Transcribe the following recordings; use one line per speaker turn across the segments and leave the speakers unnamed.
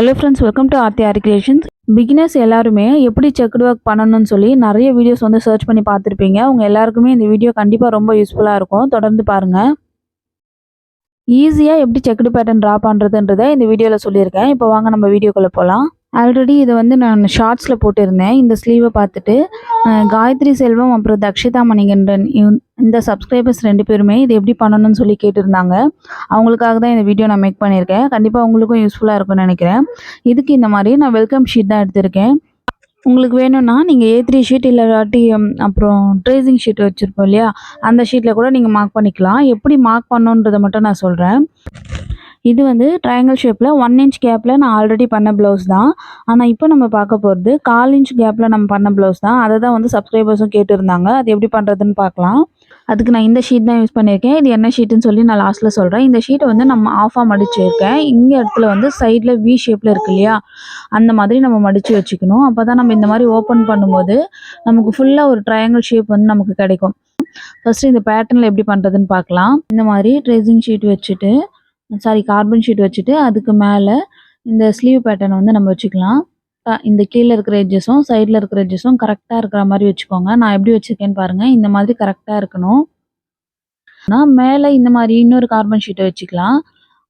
Hello friends, welcome to Aarthi creations. Beginners எல்லாருமே எப்படி checked work பண்ணணும்னு சொல்லி நிறைய வீடியோஸ் வந்து சர்ச் பண்ணி பார்த்துருப்பீங்க. உங்கள் எல்லாருக்குமே இந்த வீடியோ கண்டிப்பாக ரொம்ப யூஸ்ஃபுல்லாக இருக்கும். தொடர்ந்து பாருங்கள். ஈஸியாக எப்படி செக்குடு பேட்டர்ன் ட்ரா பண்ணுறதுன்றதை இந்த வீடியோவில் சொல்லியிருக்கேன். இப்போ வாங்க நம்ம வீடியோக்குள்ளே போகலாம். ஆல்ரெடி இதை வந்து நான் ஷார்ட்ஸில் போட்டிருந்தேன். இந்த ஸ்லீவை பார்த்துட்டு காயத்ரி செல்வம் அப்புறம் தக்ஷிதா மணிகண்டன் இந்த சப்ஸ்கிரைபர்ஸ் 2 பேருமே இது எப்படி பண்ணணும்னு சொல்லி கேட்டிருந்தாங்க. அவங்களுக்காக தான் இந்த வீடியோ நான் மேக் பண்ணியிருக்கேன். கண்டிப்பாக உங்களுக்கும் யூஸ்ஃபுல்லாக இருக்கும்னு நினைக்கிறேன். இதுக்கு இந்த மாதிரி நான் வெல்கம் ஷீட் தான் எடுத்திருக்கேன். உங்களுக்கு வேணும்னா நீங்கள் A3 ஷீட் இல்லாட்டி அப்புறம் ட்ரேசிங் ஷீட் வச்சுருப்போம் இல்லையா, அந்த ஷீட்டில் கூட நீங்கள் மார்க் பண்ணிக்கலாம். எப்படி மார்க் பண்ணணுன்றதை மட்டும் நான் சொல்கிறேன். இது வந்து ட்ரையாங்கிள் ஷேப்பில் 1 இன்ச் கேப்பில் நான் ஆல்ரெடி பண்ண ப்ளவுஸ் தான். ஆனால் இப்போ நம்ம பார்க்க போகிறது 1/4 இன்ச் கேப்பில் நம்ம பண்ண ப்ளவுஸ் தான். அதை தான் வந்து சப்ஸ்கிரைபர்ஸும் கேட்டிருந்தாங்க. அது எப்படி பண்ணுறதுன்னு பார்க்கலாம். அதுக்கு நான் இந்த ஷீட் தான் யூஸ் பண்ணியிருக்கேன். இது என்ன ஷீட்டுன்னு சொல்லி நான் லாஸ்ட்டில் சொல்கிறேன். இந்த ஷீட்டை வந்து நம்ம ஆஃபாக மடிச்சிருக்கேன். இங்கே இடத்துல வந்து சைடில் V ஷேப்பில் இருக்கு இல்லையா, அந்த மாதிரி நம்ம மடித்து வச்சுக்கணும். அப்போ தான் நம்ம இந்த மாதிரி ஓப்பன் பண்ணும்போது நமக்கு ஃபுல்லாக ஒரு ட்ரையாங்கிள் ஷேப் வந்து நமக்கு கிடைக்கும். ஃபஸ்ட்டு இந்த பேட்டர்னில் எப்படி பண்ணுறதுன்னு பார்க்கலாம். இந்த மாதிரி ட்ரேசிங் ஷீட் வச்சுட்டு கார்பன் ஷீட் வச்சுட்டு அதுக்கு மேலே இந்த ஸ்லீவ் பேட்டர்னை வந்து நம்ம வச்சுக்கலாம். இந்த கீழே இருக்கிற எட்ஜஸும் சைடில் இருக்கிற எட்ஜஸும் கரெக்டாக இருக்கிற மாதிரி வச்சுக்கோங்க. நான் எப்படி வச்சுருக்கேன்னு பாருங்கள். இந்த மாதிரி கரெக்டாக இருக்கணும். ஆனால் மேலே இந்த மாதிரி இன்னொரு கார்பன் ஷீட்டை வச்சுக்கலாம்.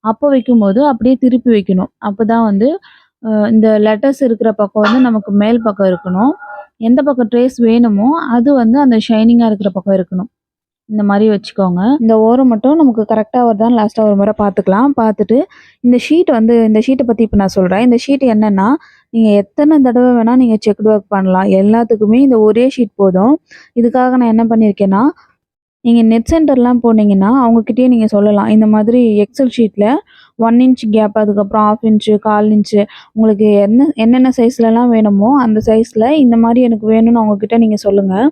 அப்போ வைக்கும்போது அப்படியே திருப்பி வைக்கணும். அப்போ தான் வந்து இந்த லெட்டர்ஸ் இருக்கிற பக்கம் வந்து நமக்கு மேல் பக்கம் இருக்கணும். எந்த பக்கம் ட்ரேஸ் வேணுமோ அது வந்து அந்த ஷைனிங்காக இருக்கிற பக்கம் இருக்கணும். இந்த மாதிரி வச்சுக்கோங்க. இந்த ஓரம் மட்டும் நமக்கு கரெக்டாக வருதான்னு லாஸ்ட்டாக ஒரு முறை பார்த்துக்கலாம். பார்த்துட்டு இந்த ஷீட்டை பற்றி இப்போ நான் சொல்கிறேன். இந்த ஷீட் என்னென்னா, நீங்கள் எத்தனை தடவை வேணால் நீங்கள் செக்குடு ஒர்க் பண்ணலாம். எல்லாத்துக்குமே இந்த ஒரே ஷீட் போதும். இதுக்காக நான் என்ன பண்ணியிருக்கேன்னா, நீங்கள் நெட் சென்டர்லாம் போனீங்கன்னா அவங்கக்கிட்டயே நீங்கள் சொல்லலாம். இந்த மாதிரி எக்ஸல் ஷீட்டில் 1 இன்ச் கேப், அதுக்கப்புறம் 1/2 இன்ச்சு, 1/4 இன்ச்சு உங்களுக்கு என்னென்ன சைஸ்லலாம் வேணுமோ அந்த சைஸில் இந்த மாதிரி எனக்கு வேணும்னு அவங்கக்கிட்ட நீங்கள் சொல்லுங்கள்.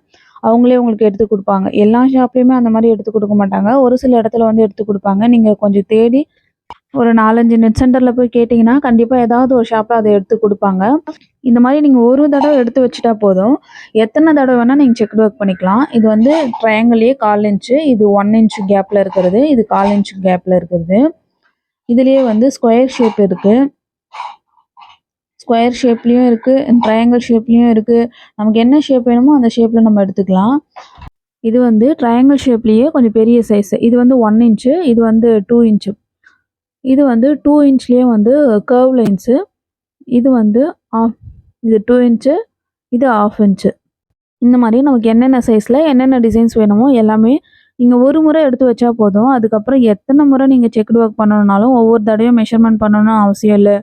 அவங்களே உங்களுக்கு எடுத்து கொடுப்பாங்க. எல்லா ஷாப்லேயுமே அந்த மாதிரி எடுத்து கொடுக்க மாட்டாங்க. ஒரு சில இடத்துல வந்து எடுத்து கொடுப்பாங்க. நீங்கள் கொஞ்சம் தேடி ஒரு 4, 5 நெட் சென்டரில் போய் கேட்டிங்கன்னா கண்டிப்பாக ஏதாவது ஒரு ஷாப்பில் அதை எடுத்து கொடுப்பாங்க. இந்த மாதிரி நீங்கள் ஒரு தடவை எடுத்து வச்சுட்டா போதும். எத்தனை தடவை வேணால் நீங்கள் செக்குடு ஒர்க் பண்ணிக்கலாம். இது வந்து ட்ரையாங்கிளே 1/4 இன்ச்சு, இது 1 இன்ச் கேப்பில் இருக்கிறது, இது 1/4 இன்ச் கேப்பில் இருக்கிறது. இதுலேயே வந்து ஸ்கொயர் ஷேப் இருக்குது. ஸ்கொயர் ஷேப்லேயும் இருக்குது, ட்ரையாங்கிள் ஷேப்லேயும் இருக்குது. நமக்கு என்ன ஷேப் வேணுமோ அந்த ஷேப்பில் நம்ம எடுத்துக்கலாம். இது வந்து ட்ரையாங்கிள் ஷேப்லேயே கொஞ்சம் பெரிய சைஸு. இது வந்து 1 இன்ச்சு, இது வந்து 2 இன்ச்சு. இது வந்து 2 இன்ச்லேயே வந்து கர்வ் லைன்ஸு. இது வந்து இது 2 இன்ச்சு, இது 1/2 இன்ச்சு. இந்த மாதிரி நமக்கு என்னென்ன சைஸில் என்னென்ன டிசைன்ஸ் வேணுமோ எல்லாமே நீங்கள் ஒரு முறை எடுத்து வச்சா போதும். அதுக்கப்புறம் எத்தனை முறை நீங்கள் செக்குடு ஒர்க் பண்ணணுன்னாலும் ஒவ்வொரு தடவையும் மெஷர்மெண்ட் பண்ணணும்னு அவசியம் இல்லை.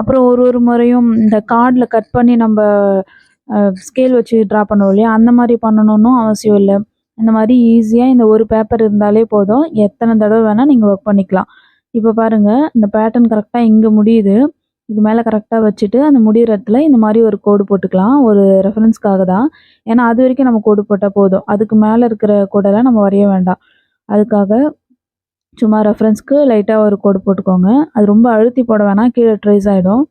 அப்புறம் ஒரு முறையும் இந்த கார்டில் கட் பண்ணி நம்ம ஸ்கேல் வச்சு ட்ரா பண்ணுவோம் இல்லையா, அந்த மாதிரி பண்ணணும்னும் அவசியம் இல்லை. இந்த மாதிரி ஈஸியாக இந்த ஒரு பேப்பர் இருந்தாலே போதும். எத்தனை தடவை வேணால் நீங்கள் ஒர்க் பண்ணிக்கலாம். இப்போ பாருங்கள், இந்த பேட்டர்ன் கரெக்டாக இங்கே முடியுது. இது மேலே கரெக்டாக வச்சுட்டு அந்த முடிகிற இடத்துல இந்த மாதிரி ஒரு கோடு போட்டுக்கலாம். ஒரு ரெஃபரன்ஸ்க்காக தான். ஏன்னா அது வரைக்கும் நம்ம கோடு போட்டால் போதும். அதுக்கு மேலே இருக்கிற கோடெல்லாம் நம்ம வரைய வேண்டாம். அதுக்காக சும்மா ரெஃபரன்ஸ்க்கு லைட்டாக ஒரு கோடு போட்டுக்கோங்க. அது ரொம்ப அழுத்தி போட வேணாம், கீழே ட்ரேஸ் ஆகிடும்.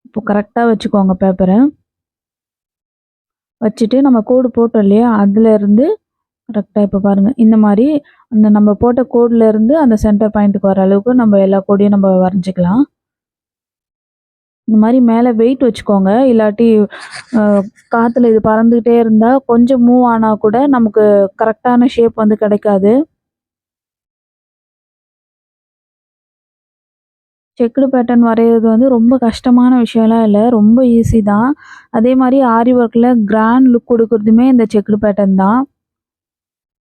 இப்போ கரெக்டாக வச்சுக்கோங்க பேப்பரை. வச்சுட்டு நம்ம கோடு போட்டோம் இல்லையா, அதுலேருந்து கரெக்டாக இப்போ பாருங்கள், இந்த மாதிரி அந்த நம்ம போட்ட கோட்லேருந்து அந்த சென்டர் பாயிண்ட்டுக்கு வர அளவுக்கு நம்ம எல்லா கோடையும் நம்ம வரைஞ்சிக்கலாம். இந்த மாதிரி மேலே வெயிட் வச்சுக்கோங்க. இல்லாட்டி காற்றுல இது பறந்துக்கிட்டே இருந்தால் கொஞ்சம் மூவ் ஆனால் கூட நமக்கு கரெக்டான ஷேப் வந்து கிடைக்காது. செக்குடு பேட்டர்ன் வரைகிறது வந்து ரொம்ப கஷ்டமான விஷயம்லாம் இல்லை, ரொம்ப ஈஸி தான். அதே மாதிரி ஆரி ஒர்க்கில் கிராண்ட் லுக் கொடுக்குறதுமே இந்த செக்குடு பேட்டர்ன் தான்.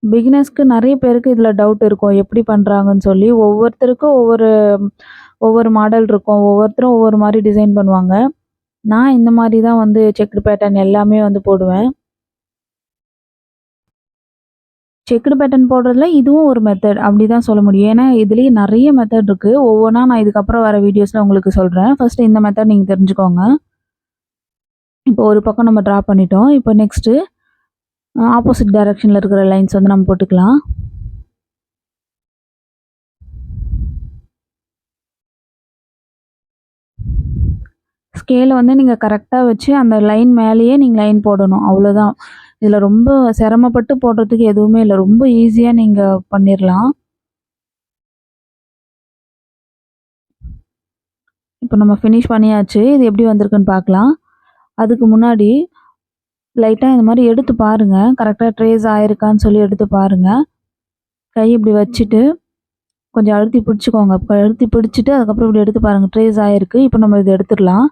பிகினர்ஸ்க்கு நிறைய பேருக்கு இதில் டவுட் இருக்கும், எப்படி பண்ணுறாங்கன்னு சொல்லி. ஒவ்வொருத்தருக்கும் ஒவ்வொரு மாடல் இருக்கும். ஒவ்வொருத்தரும் ஒவ்வொரு மாதிரி டிசைன் பண்ணுவாங்க. நான் இந்த மாதிரி தான் வந்து செக்குடு பேட்டர்ன் எல்லாமே வந்து போடுவேன். செக்குடு பேட்டர்ன் போடுறதுல இதுவும் ஒரு மெத்தட் அப்படி தான் சொல்ல முடியும். ஏன்னா இதுலேயே நிறைய மெத்தட் இருக்குது. ஒவ்வொன்றா நான் இதுக்கப்புறம் வர வீடியோஸில் உங்களுக்கு சொல்கிறேன். ஃபஸ்ட்டு இந்த மெத்தட் நீங்கள் தெரிஞ்சுக்கோங்க. இப்போ ஒரு பக்கம் நம்ம ட்ரா பண்ணிட்டோம். இப்போ நெக்ஸ்ட்டு ஆப்போசிட் டைரக்ஷனில் இருக்கிற லைன்ஸ் வந்து நம்ம போட்டுக்கலாம். ஸ்கேலை வந்து நீங்கள் கரெக்டாக வச்சு அந்த லைன் மேலேயே நீங்கள் லைன் போடணும், அவ்வளோதான். இதில் ரொம்ப சிரமப்பட்டு போடுறதுக்கு எதுவுமே இல்லை, ரொம்ப ஈஸியாக நீங்கள் பண்ணிடலாம். இப்போ நம்ம ஃபினிஷ் பண்ணியாச்சு. இது எப்படி வந்திருக்குன்னு பார்க்கலாம். அதுக்கு முன்னாடி லைட்டா இந்த மாரி எடுத்து பாருங்க. கரெக்ட்டா ட்ரேஸ் ஆயிருக்கான்னு சொல்லி எடுத்து பாருங்க. கை இப்படி வச்சுட்டு கொஞ்சம் அழுத்தி பிடிச்சுக்கோங்க. அழுத்தி பிடிச்சிட்டு அதுக்கப்புறம் இப்படி எடுத்து பாருங்க. ட்ரேஸ் ஆயிருக்கு. இப்போ நம்ம இத எடுத்துடலாம்.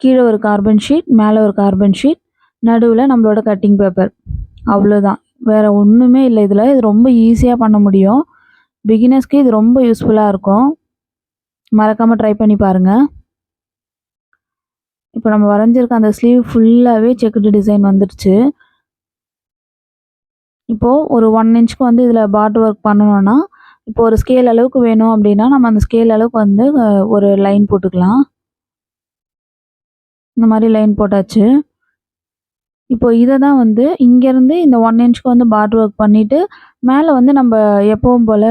கீழ ஒரு கார்பன் ஷீட், மேல ஒரு கார்பன் ஷீட், நடுவுல நம்மளோட கட்டிங் பேப்பர். அவ்வளோதான். வேற ஒண்ணுமே இல்ல இதுல. இது ரொம்ப ஈஸியா பண்ண முடியும். பிகினர்ஸ்க்கு இது ரொம்ப யூஸ்ஃபுல்லா இருக்கும். மறக்காம ட்ரை பண்ணி பாருங்க. இப்போ நம்ம வரைஞ்சிருக்க அந்த ஸ்லீவ் ஃபுல்லாவே செக்குடு டிசைன் வந்துருச்சு. இப்போ ஒரு 1 இன்ச்க்கு வந்து இதில பார்டர் ஒர்க் பண்ணணும்னா, இப்போ ஒரு ஸ்கேல் அளவுக்கு வேணும் அப்டின்னா, நம்ம அந்த ஸ்கேல் அளவுக்கு வந்து ஒரு லைன் போட்டுக்கலாம். இந்த மாரி லைன் போட்டாச்சு. இப்போ இத தான் வந்து இங்கேருந்து இந்த 1 இன்ச்க்கு வந்து பார்டர் ஒர்க் பண்ணிட்டு, மேல வந்து நம்ப எப்பவும் போல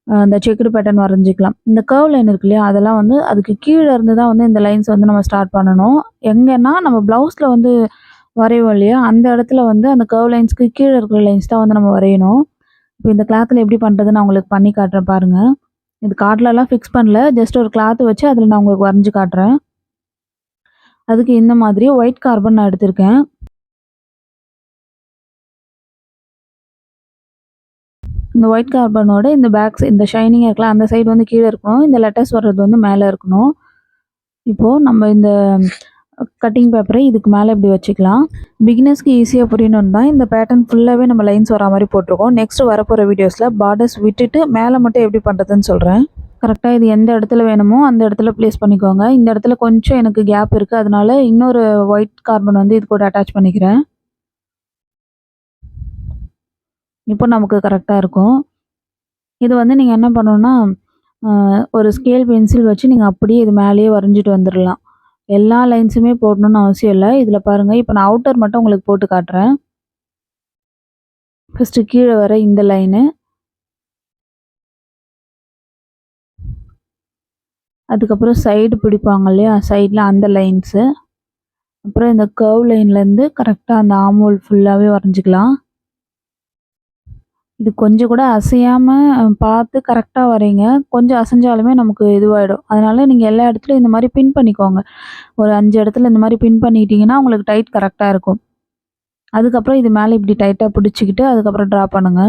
அந்த செக்குடு பேட்டர்ன் வரைஞ்சிக்கலாம். இந்த கர்வ் லைன் இருக்கு இல்லையா? அதெல்லாம் வந்து அதுக்கு கீழ இருந்து தான் வந்து இந்த லைன்ஸ் வந்து நம்ம ஸ்டார்ட் பண்ணணும். எங்கன்னா நம்ம ப்ளவுஸ்ல வந்து வரைவோம் இல்லையா? அந்த இடத்துல வந்து அந்த கர்வ் லைன்ஸ்க்கு கீழ இருக்கிற லைன்ஸ் தான் வந்து நம்ம வரையணும். இப்போ இந்த கிளாத்ல எப்படி பண்றதுன்னு நான் உங்களுக்கு பண்ணி காட்டுறேன் பாருங்க. இது கார்ட்லலாம் ஃபிக்ஸ் பண்ணல. ஜஸ்ட் ஒரு கிளாத் வச்சு அதில நான் உங்களுக்கு வரைஞ்சு காட்டுறேன். அதுக்கு இந்த மாதிரி ஒயிட் கார்பன் நான் எடுத்திருக்கேன். இந்த ஒயிட் கார்பனோட இந்த பேக் இந்த ஷைனிங்கா இருக்குல்ல, அந்த சைடு வந்து கீழ இருக்கணும். இந்த லெட்டர்ஸ் வர்றது வந்து மேல இருக்கணும். இப்போ நம்ம இந்த கட்டிங் பேப்பரை இதுக்கு மேல இப்படி வச்சுக்கலாம். பிகினர்ஸ்க்கு ஈஸியா புரியணும்னு தான் இந்த பேட்டர்ன் ஃபுல்லாவே நம்ம லைன்ஸ் வரா மாரி போட்டுருக்கோம். நெக்ஸ்ட் வரப்போற வீடியோஸ்ல பார்டர்ஸ் விட்டுட்டு மேல மட்டும் எப்படி பண்றதுன்னு சொல்றேன். கரெக்ட்டா இது எந்த இடத்துல வேணுமோ அந்த இடத்துல பிளேஸ் பண்ணிக்கோங்க. இந்த இடத்துல கொஞ்சம் எனக்கு கேப் இருக்கு. அதனால இன்னொரு ஒயிட் கார்பன் வந்து இது கூட அட்டாச் பண்ணிக்கிறேன். இப்போ நமக்கு கரெக்ட்டா இருக்கும். இது வந்து நீங்க என்ன பண்ணணும்னா, அ ஒரு ஸ்கேல் பென்சில் வச்சு நீங்க அப்படியே இது மேலேயே வரைஞ்சிட்டு வந்துரலாம். எல்லா லைன்ஸுமே போடணும்னு அவசியம் இல்ல. இதில பாருங்க, இப்ப நான் அவுட்டர் மட்டும் உங்களுக்கு போட்டு காட்டுறேன். ஃபர்ஸ்ட்டு கீழ வர இந்த லைனு. அதுக்கப்புறம் சைடு பிடிப்பாங்க இல்லையா? சைட்ல அந்த லைன்ஸு. அப்புறம் இந்த கர்வ் லைன்லேருந்து கரெக்ட்டா அந்த ஆர்ம் ஹோல் ஃபுல்லாவே வரைஞ்சிக்கலாம். இது கொஞ்சம் கூட அசையாம பார்த்து கரெக்ட்டா வரைங்க. கொஞ்சம் அசைஞ்சாலுமே நமக்கு இதுவாயிடும். அதனால நீங்க எல்லா இடத்துலயும் இந்த மாரி பின் பண்ணிக்கோங்க. ஒரு 5 இடத்துல இந்த மாரி பின் பண்ணிக்கிட்டீங்கன்னா, உங்களுக்கு டைட் கரெக்ட்டா இருக்கும். அதுக்கப்புறம் இது மேல இப்படி டைட்டா பிடிச்சுக்கிட்டு, அதுக்கப்புறம் ட்ரா பண்ணுங்க.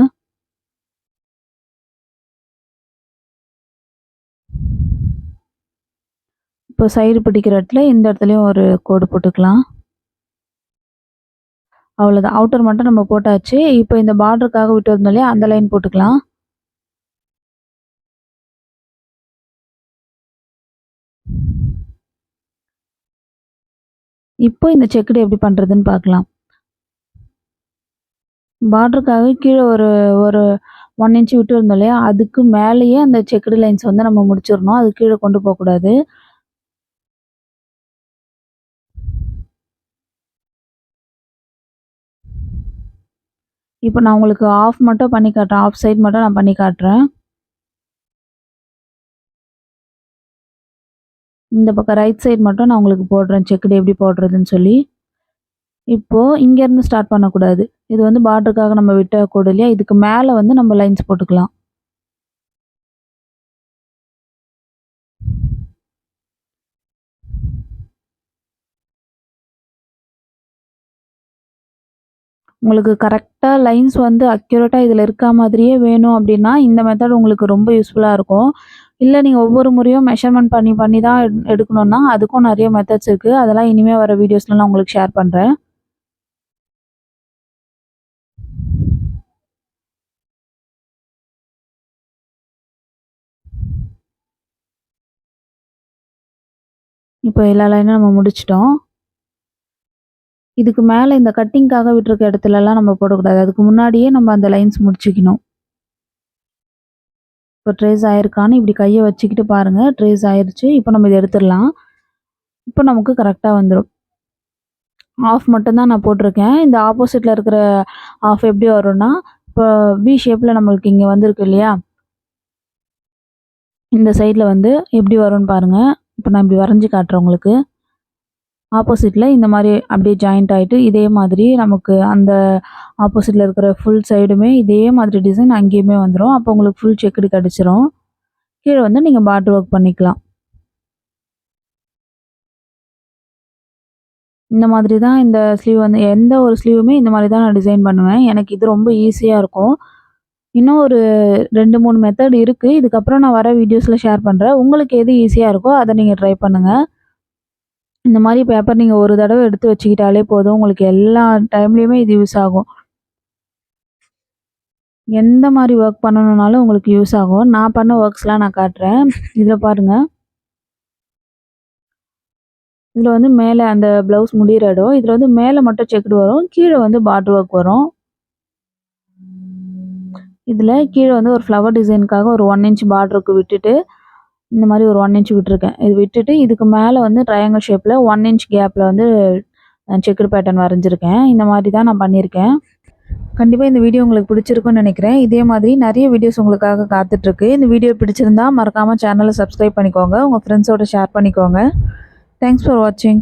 இப்போ சைடு பிடிக்கிற இடத்துல இந்த இடத்துலயும் ஒரு கோடு போட்டுக்கலாம். அவ்வளோதான். அவுட்டர் மட்டும் நம்ம போட்டாச்சு. இப்போ இந்த பார்டருக்காக விட்டு வந்தோம் இல்லையா? அந்த லைன் போட்டுக்கலாம். இப்போ இந்த செக்குடு எப்படி பண்றதுன்னு பார்க்கலாம். பார்டருக்காக கீழ ஒரு ஒரு 1 இன்ச் விட்டு இருந்தோம் இல்லையா? அதுக்கு மேலேயே அந்த செக்குடு லைன்ஸ் வந்து நம்ம முடிச்சிரணும். அது கீழ கொண்டு போக்கூடாது. இப்போ நான் உங்களுக்கு ஆஃப் மட்டும் பண்ணி காட்டுறேன். ஆஃப் சைட் மட்டும் நான் பண்ணி காட்டுறேன். இந்த பக்கம் ரைட் சைடு மட்டும் நான் உங்களுக்கு போடுறேன். செக்குடு எப்படி போடுறதுன்னு சொல்லி. இப்போ இங்கேருந்து ஸ்டார்ட் பண்ணக்கூடாது. இது வந்து பார்டருக்காக நம்ம விட்ட கோடு இல்லையா? இதுக்கு மேல வந்து நம்ம லைன்ஸ் போட்டுக்கலாம். உங்களுக்கு கரெக்ட்டா லைன்ஸ் வந்து அக்யூரேட்டா இதில இருக்கா மாதிரியே வேணும் அப்டின்னா, இந்த மெத்தட் உங்களுக்கு ரொம்ப யூஸ்ஃபுல்லா இருக்கும். இல்ல நீங்க ஒவ்வொரு முறையும் மெஷர்மென்ட் பண்ணி பண்ணி தான் எடுக்கணும்னா, அதுக்கும் நெறைய மெத்தட்ஸ் இருக்கு. அதெல்லாம் இனிமே வர வீடியோஸ்ல நான் உங்களுக்கு ஷேர் பண்றேன். இப்போ எல்லா லைனும் நம்ம முடிச்சுட்டோம். இதுக்கு மேல இந்த கட்டிங்க்காக விட்டுருக்க இடத்துலலாம் நம்ம போடக்கூடாது. அதுக்கு முன்னாடியே நம்ம அந்த லைன்ஸ் முடிச்சுக்கணும். இப்போ ட்ரேஸ் ஆயிருக்கான்னு இப்டி கைய வச்சுக்கிட்டு பாருங்க. ட்ரேஸ் ஆயிருச்சு. இப்போ நம்ம இத எடுத்துரலாம். இப்போ நமக்கு கரெக்ட்டா வந்துரும். ஆஃப் மட்டும் தான் நான் போட்டிருக்கேன். இந்த ஆப்போசிட்ல இருக்கிற ஆஃப் எப்படி வரும்னா, இப்போ வி ஷேப்ல நம்மளுக்கு இங்க வந்திருக்கு இல்லையா? இந்த சைட்ல வந்து எப்படி வரும்னு பாருங்க. இப்போ நான் இப்படி வரைஞ்சு காட்டுறேன் உங்களுக்கு. ஆப்போசிட்ல இந்த மாரி அப்படியே ஜாயிண்ட் ஆயிட்டு, இதே மாதிரி நமக்கு அந்த ஆப்போசிட்ல இருக்கிற ஃபுல் சைடுமே இதே மாதிரி டிசைன் அங்கேயுமே வந்துரும். அப்போ உங்களுக்கு ஃபுல் செக்குடு கிடைச்சிரும். கீழே வந்து நீங்கள் பார்டர் ஒர்க் பண்ணிக்கலாம். இந்த மாதிரி தான் இந்த ஸ்லீவ் வந்து எந்த ஒரு ஸ்லீவுமே இந்த மாதிரி தான் நான் டிசைன் பண்ணுவேன். எனக்கு இது ரொம்ப ஈஸியாக இருக்கும். இன்னும் ஒரு 2, 3 மெத்தட் இருக்கு. இதுக்கப்புறம் நான் வர வீடியோஸில் ஷேர் பண்ணுறேன். உங்களுக்கு எது ஈஸியாக இருக்கோ அத நீங்க ட்ரை பண்ணுங்க. இந்த மாதிரி பேப்பர் நீங்க ஒரு தடவ எடுத்து வச்சுக்கிட்டாலே போதும். உங்களுக்கு எல்லா டைம்லயுமே இது யூஸ் ஆகும். எந்த மாரி ஒர்க் பண்ணணும்னாலும் உங்களுக்கு யூஸ் ஆகும். நான் பண்ண ஒர்க்ஸ்லாம் நான் காட்டுறேன். இதில பாருங்க. இதில வந்து மேல அந்த ப்ளவுஸ் முடியிற இடம். இதில வந்து மேல மட்டும் செக்குடு வரும். கீழ வந்து பார்டர் ஒர்க் வரும். இதில கீழ வந்து ஒரு ஃப்ளவர் டிசைனுக்காக ஒரு 1 இன்ச் பார்டருக்கு விட்டுட்டு, இந்த மாரி ஒரு 1 இன்ச் விட்டுருக்கேன். இது விட்டுட்டு இதுக்கு மேல வந்து ட்ரையாங்கிள் ஷேப்ல 1 இன்ச் கேப்ல வந்து செக்குடு பேட்டர்ன் வரைஞ்சிருக்கேன். இந்த மாரி தான் நான் பண்ணியிருக்கேன். கண்டிப்பா இந்த வீடியோ உங்களுக்கு பிடிச்சிருக்கும்னு நினைக்கிறேன். இதே மாதிரி நெறைய வீடியோஸ் உங்களுக்காக காத்துட்ருக்கு. இந்த வீடியோ பிடிச்சிருந்தா மறக்காம சேனல சப்ஸ்கிரைப் பண்ணிக்கோங்க. உங்க ஃப்ரெண்ட்ஸோட ஷேர் பண்ணிக்கோங்க. தேங்க்ஸ் ஃபார் வாட்சிங்.